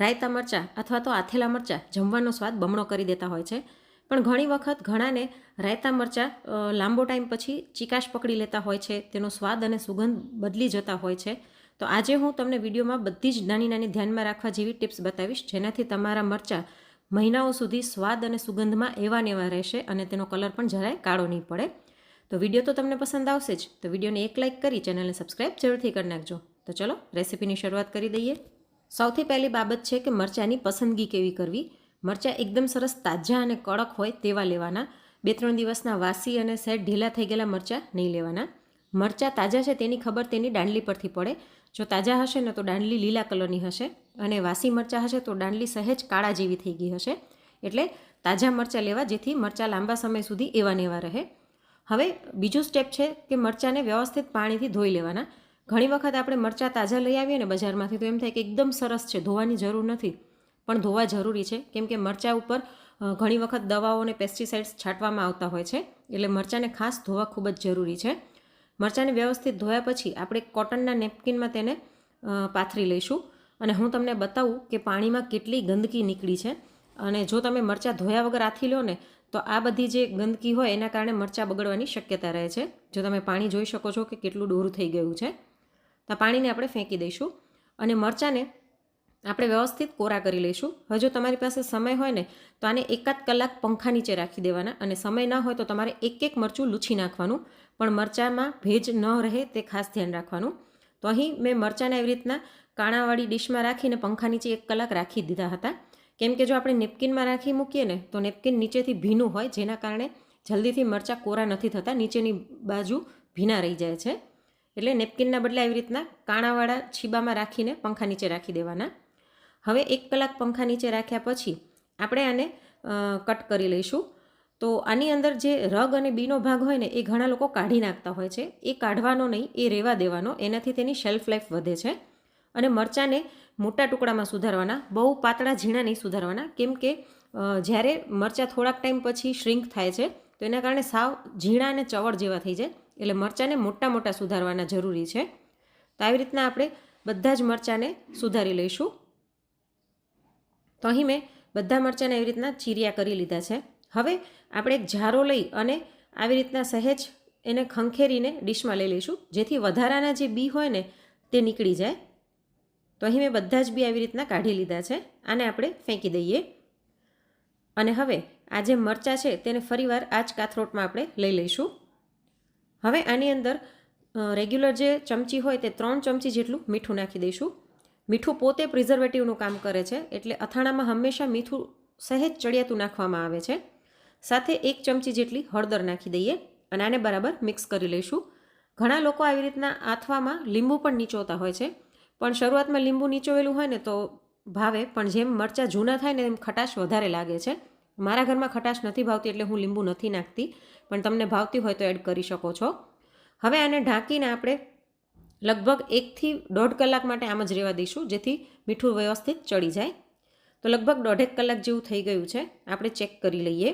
રાયતા મરચાં અથવા તો આથેલા મરચાં જમવાનો સ્વાદ બમણો કરી દેતા હોય છે. પણ ઘણી વખત ઘણાને રાયતા મરચાં લાંબો ટાઈમ પછી ચીકાશ પકડી લેતા હોય છે, તેનો સ્વાદ અને સુગંધ બદલી જતા હોય છે. તો આજે હું તમને વિડીયોમાં બધી જ નાની નાની ધ્યાનમાં રાખવા જેવી ટિપ્સ બતાવીશ, જેનાથી તમારા મરચાં મહિનાઓ સુધી સ્વાદ અને સુગંધમાં એવા ને એવા રહેશે અને તેનો કલર પણ જરાય કાળો નહીં પડે. તો વિડીયો તો તમને પસંદ આવશે જ, તો વિડીયોને એક લાઇક કરી ચેનલને સબસ્ક્રાઈબ જરૂરથી કરી નાખજો. તો ચલો રેસીપીની શરૂઆત કરી દઈએ. સૌથી પહેલી બાબત છે કે મરચાંની પસંદગી કેવી કરવી. મરચાં એકદમ સરસ તાજા અને કડક હોય તેવા લેવાના. 2-3 દિવસના વાસી અને સેટ ઢીલા થઈ ગયેલા મરચાં નહીં લેવાના. મરચાં તાજા છે તેની ખબર તેની દાંડલી પરથી પડે. જો તાજા હશે ને તો દાંડલી લીલા કલરની હશે, અને વાસી મરચાં હશે તો દાંડલી સહેજ કાળા જેવી થઈ ગઈ હશે. એટલે તાજા મરચાં લેવા, જેથી મરચાં લાંબા સમય સુધી એવા ને એવા રહે. હવે બીજું સ્ટેપ છે કે મરચાંને વ્યવસ્થિત પાણીથી ધોઈ લેવાના. ઘણી વખત આપણે મરચાં તાજા લઈ આવીએ ને બજારમાંથી, તો એમ થાય કે એકદમ સરસ છે, ધોવાની જરૂર નથી. પણ ધોવા જરૂરી છે, કેમ કે મરચાં ઉપર ઘણી વખત દવાઓ અને પેસ્ટિસાઇડ્સ છાંટવામાં આવતા હોય છે. એટલે મરચાંને ખાસ ધોવા ખૂબ જ જરૂરી છે. મરચાંને વ્યવસ્થિત ધોયા પછી આપણે કોટનના નેપકિનમાં તેને પાથરી લઈશું. અને હું તમને બતાવું કે પાણીમાં કેટલી ગંદકી નીકળી છે. અને જો તમે મરચાં ધોયા વગર આથી લો ને, તો આ બધી જે ગંદકી હોય એના કારણે મરચાં બગડવાની શક્યતા રહે છે. જો તમે પાણી જોઈ શકો છો કે કેટલું ડોરું થઈ ગયું છે. તો પાણીને આપણે ફેંકી દઈશું અને મરચાંને આપણે વ્યવસ્થિત કોરા કરી લઈશું. હવે જો તમારી પાસે સમય હોય ને તો આને 1-8 કલાક પંખા નીચે રાખી દેવાના, અને સમય ના હોય તો તમારે એક મરચું લૂછી નાખવાનું, પણ મરચાંમાં ભેજ ન રહે તે ખાસ ધ્યાન રાખવાનું. તો અહીં મેં મરચાંને એવી રીતના કાણાવાળી ડીશમાં રાખીને પંખા નીચે 1 કલાક રાખી દીધા હતા. કેમ કે જો આપણે નેપકિનમાં રાખી મૂકીએ ને તો નેપકિન નીચેથી ભીનું હોય, જેના કારણે જલ્દીથી મરચાં કોરા નથી થતા, નીચેની બાજુ ભીના રહી જાય છે. એટલે નેપકિનના બદલે આવી રીતના કાણાવાળા છીબામાં રાખીને પંખા નીચે રાખી દેવાના. હવે 1 કલાક પંખા નીચે રાખ્યા પછી આપણે આને કટ કરી લઈશું. તો આની અંદર જે રગ અને બીનો ભાગ હોય ને એ ઘણા લોકો કાઢી નાખતા હોય છે. એ કાઢવાનો નહીં, એ રહેવા દેવાનો. એનાથી તેની શેલ્ફ લાઈફ વધે છે. અને મરચાંને મોટા ટુકડામાં સુધારવાના, બહુ પાતળા ઝીણા નહીં સુધારવાના. કેમ કે જ્યારે મરચાં થોડાક ટાઈમ પછી શ્રિંક થાય છે તો એના કારણે સાવ ઝીણા અને ચવળ જેવા થઈ જાય. એટલે મરચાંને મોટા મોટા સુધારવાના જરૂરી છે. તો આવી રીતના આપણે બધા જ મરચાંને સુધારી લઈશું. તો અહીં મેં બધા મરચાંને એવી રીતના ચીરિયા કરી લીધા છે. હવે આપણે એક ઝારો લઈ અને આવી રીતના સહેજ એને ખંખેરીને ડીશમાં લઈ લઈશું, જેથી વધારાના જે બી હોય ને તે નીકળી જાય. તો અહીં મેં બધા જ બી આવી રીતના કાઢી લીધા છે. આને આપણે ફેંકી દઈએ. અને હવે આ જે મરચાં છે તેને ફરીવાર આ જ કાથરોટમાં આપણે લઈ લઈશું. હવે આની અંદર રેગ્યુલર જે ચમચી હોય તે 3 ચમચી જેટલું મીઠું નાખી દઈશું. મીઠું પોતે પ્રિઝર્વેટિવનું કામ કરે છે, એટલે અથાણામાં હંમેશા મીઠું સહેજ ચડિયાતું નાખવામાં આવે છે. સાથે 1 ચમચી જેટલી હળદર નાખી દઈએ અને આને બરાબર મિક્સ કરી લઈશું. ઘણા લોકો આવી રીતના આથવામાં લીંબુ પણ નીચોવતા હોય છે, પણ શરૂઆતમાં લીંબુ નીચોવેલું હોય ને તો ભાવે, પણ જેમ મરચાં જૂના થાય ને એમ ખટાશ વધારે લાગે છે. મારા ઘરમાં ખટાશ નથી ભાવતી એટલે હું લીંબુ નથી નાખતી, પણ તમને ભાવતી હોય તો એડ કરી શકો છો. હવે આને ઢાંકીને આપણે લગભગ 1 થી 1.5 કલાક માટે આમ જ રહેવા દઈશું, જેથી મીઠું વ્યવસ્થિત ચડી જાય. તો લગભગ 1.5 કલાક જેવું થઈ ગયું છે. આપણે ચેક કરી લઈએ.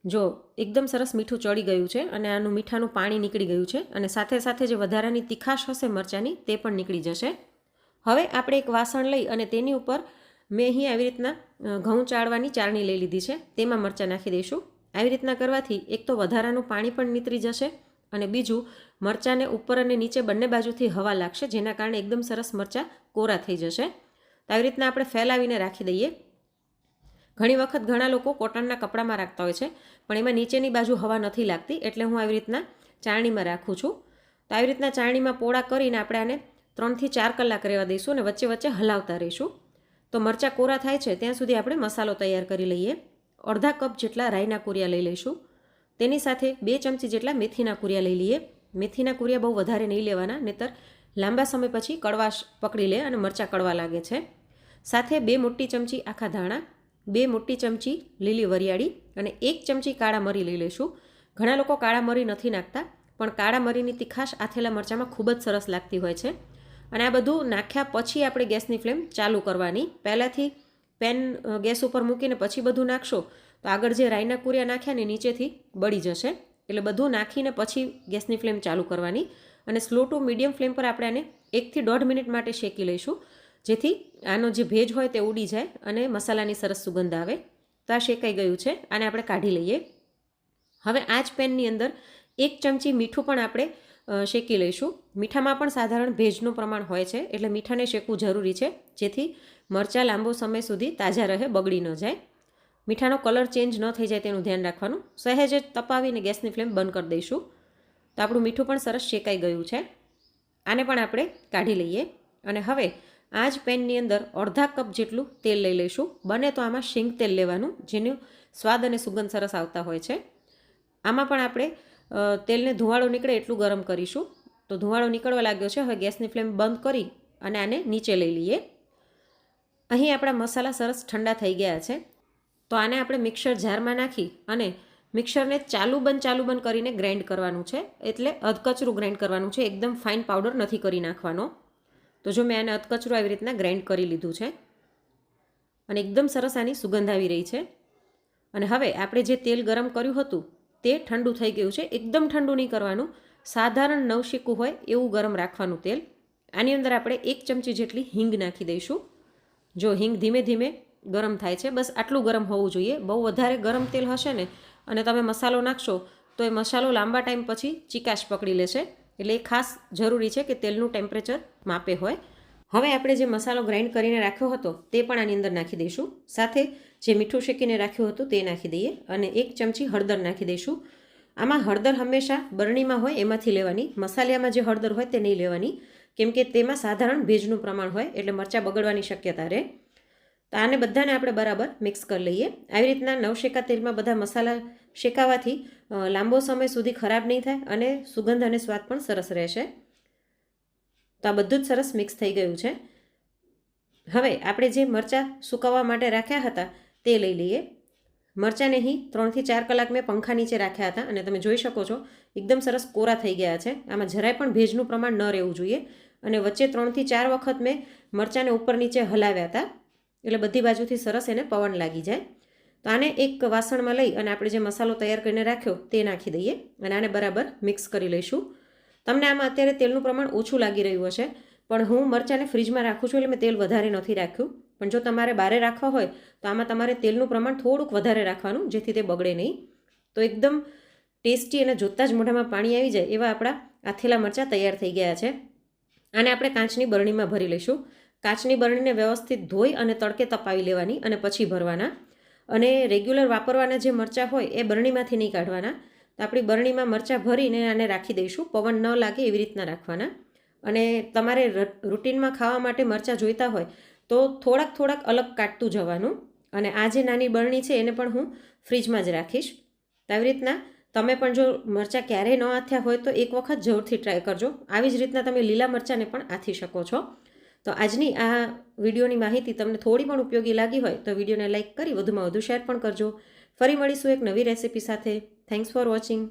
જો એકદમ સરસ મીઠું ચડી ગયું છે અને આનું મીઠાનું પાણી નીકળી ગયું છે, અને સાથે સાથે જે વધારાની તીખાશ હશે મરચાંની તે પણ નીકળી જશે. હવે આપણે એક વાસણ લઈ અને તેની ઉપર મેં અહીં આવી રીતના ઘઉં ચાળવાની ચાળણી લઈ લીધી છે, તેમાં મરચાં નાખી દઈશું. આવી રીતના કરવાથી એક તો વધારાનું પાણી પણ નીતરી જશે, અને બીજું મરચાંને ઉપર અને નીચે બંને બાજુથી હવા લાગશે, જેના કારણે એકદમ સરસ મરચાં કોરા થઈ જશે. તો આવી રીતના આપણે ફેલાવીને રાખી દઈએ. ઘણી વખત ઘણા લોકો કોટનના કપડામાં રાખતા હોય છે, પણ એમાં નીચેની બાજુ હવા નથી લાગતી, એટલે હું આવી રીતના ચાળણીમાં રાખું છું. તો આવી રીતના ચાળણીમાં પોળા કરીને આપણે આને 3 થી 4 કલાક રહેવા દઈશું અને વચ્ચે વચ્ચે હલાવતા રહીશું. તો મરચાં કોરા થાય છે ત્યાં સુધી આપણે મસાલો તૈયાર કરી લઈએ. અડધા કપ જેટલા રાઈના કુરિયા લઈ લઈશું. તેની સાથે 2 ચમચી જેટલા મેથીના કુરિયા લઈ લઈએ. મેથીના કુરિયા બહુ વધારે નહીં લેવાના, નહીંતર લાંબા સમય પછી કડવાશ પકડી લે અને મરચાં કડવા લાગે છે. સાથે 2 મોટી ચમચી આખા ધાણા, 2 મોટી ચમચી લીલી વરિયાળી અને 1 ચમચી કાળા મરી લઈ લઈશું. ઘણા લોકો કાળા મરી નથી નાખતા, પણ કાળા મરીની તીખાશ આથેલા મરચાંમાં ખૂબ જ સરસ લાગતી હોય છે. અને આ બધું નાખ્યા પછી આપણે ગેસની ફ્લેમ ચાલુ કરવાની. પહેલાંથી પેન ગેસ ઉપર મૂકીને પછી બધું નાખશો તો આગળ જે રાઈના કુરિયા નાખ્યા ને નીચેથી બળી જશે. એટલે બધું નાખીને પછી ગેસની ફ્લેમ ચાલુ કરવાની, અને સ્લો ટુ મીડિયમ ફ્લેમ પર આપણે આને 1 થી 1.5 મિનિટ માટે શેકી લઈશું. જેથી આનો જે ભેજ હોય તે ઉડી જાય અને મસાલાની સરસ સુગંધ આવે. તો આ શેકાઈ ગયું છે, આને આપણે કાઢી લઈએ. હવે આ જ પેનની અંદર 1 ચમચી મીઠું પણ આપણે શેકી લઈશું. મીઠામાં પણ સાધારણ ભેજનું પ્રમાણ હોય છે, એટલે મીઠાને શેકવું જરૂરી છે, જેથી મરચાં લાંબો સમય સુધી તાજા રહે, બગડી ન જાય. મીઠાનો કલર ચેન્જ ન થઈ જાય તેનું ધ્યાન રાખવાનું. સહેજ જ તપાવીને ગેસની ફ્લેમ બંધ કરી દઈશું. તો આપણું મીઠું પણ સરસ શેકાઈ ગયું છે. આને પણ આપણે કાઢી લઈએ. અને હવે આ જ પેનની અંદર અડધા કપ જેટલું તેલ લઈ લઈશું. બને તો આમાં શીંગ તેલ લેવાનું, જેનું સ્વાદ અને સુગંધ સરસ આવતા હોય છે. આમાં પણ આપણે તેલને ધુવાળો નીકળે એટલું ગરમ કરીશું. તો ધુવાળો નીકળવા લાગ્યો છે. હવે ગેસની ફ્લેમ બંધ કરી અને આને નીચે લઈ લઈએ. અહીં આપણા મસાલા સરસ ઠંડા થઈ ગયા છે. તો આને આપણે મિક્સર જારમાં નાખી અને મિક્સરને ચાલુ બંધ કરીને ગ્રાઇન્ડ કરવાનું છે. એટલે અધકચરું ગ્રાઇન્ડ કરવાનું છે, એકદમ ફાઇન પાવડર નથી કરી નાખવાનો. તો જો મેં આને અધકચરું આવી રીતના ગ્રાઇન્ડ કરી લીધું છે અને એકદમ સરસ આની સુગંધ આવી રહી છે. અને હવે આપણે જે તેલ ગરમ કર્યું હતું તે ઠંડુ થઈ ગયું છે. એકદમ ઠંડુ નહીં કરવાનું, સાધારણ નવશેકું હોય એવું ગરમ રાખવાનું તેલ. આની અંદર આપણે 1 ચમચી જેટલી હિંગ નાખી દઈશું. જો હિંગ ધીમે ધીમે ગરમ થાય છે, બસ આટલું ગરમ હોવું જોઈએ. બહુ વધારે ગરમ તેલ હશે ને અને તમે મસાલો નાખશો તો એ મસાલો લાંબા ટાઈમ પછી ચીકાશ પકડી લેશે. એટલે એ ખાસ જરૂરી છે કે તેલનું ટેમ્પરેચર માપે હોય. હવે આપણે જે મસાલો ગ્રાઇન્ડ કરીને રાખ્યો હતો તે પણ આની અંદર નાખી દઈશું. સાથે જે મીઠું શેકીને રાખ્યું હતું તે નાખી દઈએ અને 1 ચમચી હળદર નાખી દઈશું. આમાં હળદર હંમેશા બરણીમાં હોય એમાંથી લેવાની, મસાલિયામાં જે હળદર હોય તે નહીં લેવાની, કેમ કે તેમાં સાધારણ ભેજનું પ્રમાણ હોય એટલે મરચાં બગડવાની શક્યતા રહે. તો આને બધાને આપણે બરાબર મિક્સ કરી લઈએ. આવી રીતના નવશેકા તેલમાં બધા મસાલા શેકાવાથી લાંબો સમય સુધી ખરાબ નહીં થાય અને સુગંધ અને સ્વાદ પણ સરસ રહેશે. તો આ બધું જ સરસ મિક્સ થઈ ગયું છે. હવે આપણે જે મરચાં સુકવવા માટે રાખ્યા હતા તે લઈ લઈએ. મરચાંને અહીં 3 થી 4 કલાક મેં પંખા નીચે રાખ્યા હતા અને તમે જોઈ શકો છો એકદમ સરસ કોરા થઈ ગયા છે. આમાં જરાય પણ ભેજનું પ્રમાણ ન રહેવું જોઈએ. અને વચ્ચે 3 થી 4 વખત મેં મરચાંને ઉપર નીચે હલાવ્યા હતા, એટલે બધી બાજુથી સરસ એને પવન લાગી જાય. તો આને એક વાસણમાં લઈ અને આપણે જે મસાલો તૈયાર કરીને રાખ્યો તે નાખી દઈએ અને આને બરાબર મિક્સ કરી લઈશું. તમને આમાં અત્યારે તેલનું પ્રમાણ ઓછું લાગી રહ્યું હશે, પણ હું મરચાંને ફ્રીજમાં રાખું છું એટલે મેં તેલ વધારે નથી રાખ્યું. પણ જો તમારે બારે રાખવા હોય તો આમાં તમારે તેલનું પ્રમાણ થોડુંક વધારે રાખવાનું, જેથી તે બગડે નહીં. તો એકદમ ટેસ્ટી અને જોતાં જ મોઢામાં પાણી આવી જાય એવા આપણા આથેલા મરચાં તૈયાર થઈ ગયા છે. આને આપણે કાચની બરણીમાં ભરી લઈશું. કાચની બરણીને વ્યવસ્થિત ધોઈ અને તડકે તપાવી લેવાની અને પછી ભરવાના. અને રેગ્યુલર વાપરવાના જે મરચાં હોય એ બરણીમાંથી નહીં કાઢવાના. તો આપણી બરણીમાં મરચાં ભરીને આને રાખી દઈશું. પવન ન લાગે એવી રીતના રાખવાના. અને તમારે રૂટીનમાં ખાવા માટે મરચાં જોઈતા હોય તો થોડાક અલગ કાઢતું જવાનું. અને આ જે નાની બરણી છે એને પણ હું ફ્રીજમાં જ રાખીશ. તો આવી રીતના તમે પણ જો મરચાં ક્યારેય ન આથ્યા હોય તો એક વખત જરૂરથી ટ્રાય કરજો. આવી જ રીતના તમે લીલા મરચાંને પણ આથી શકો છો. તો આજની આ વિડીયોની માહિતી તમને થોડી પણ ઉપયોગી લાગી હોય તો વિડીયોને લાઇક કરી વધુમાં વધુ શેર પણ કરજો. ફરી મળીશું એક નવી રેસિપી સાથે. Thanks for watching.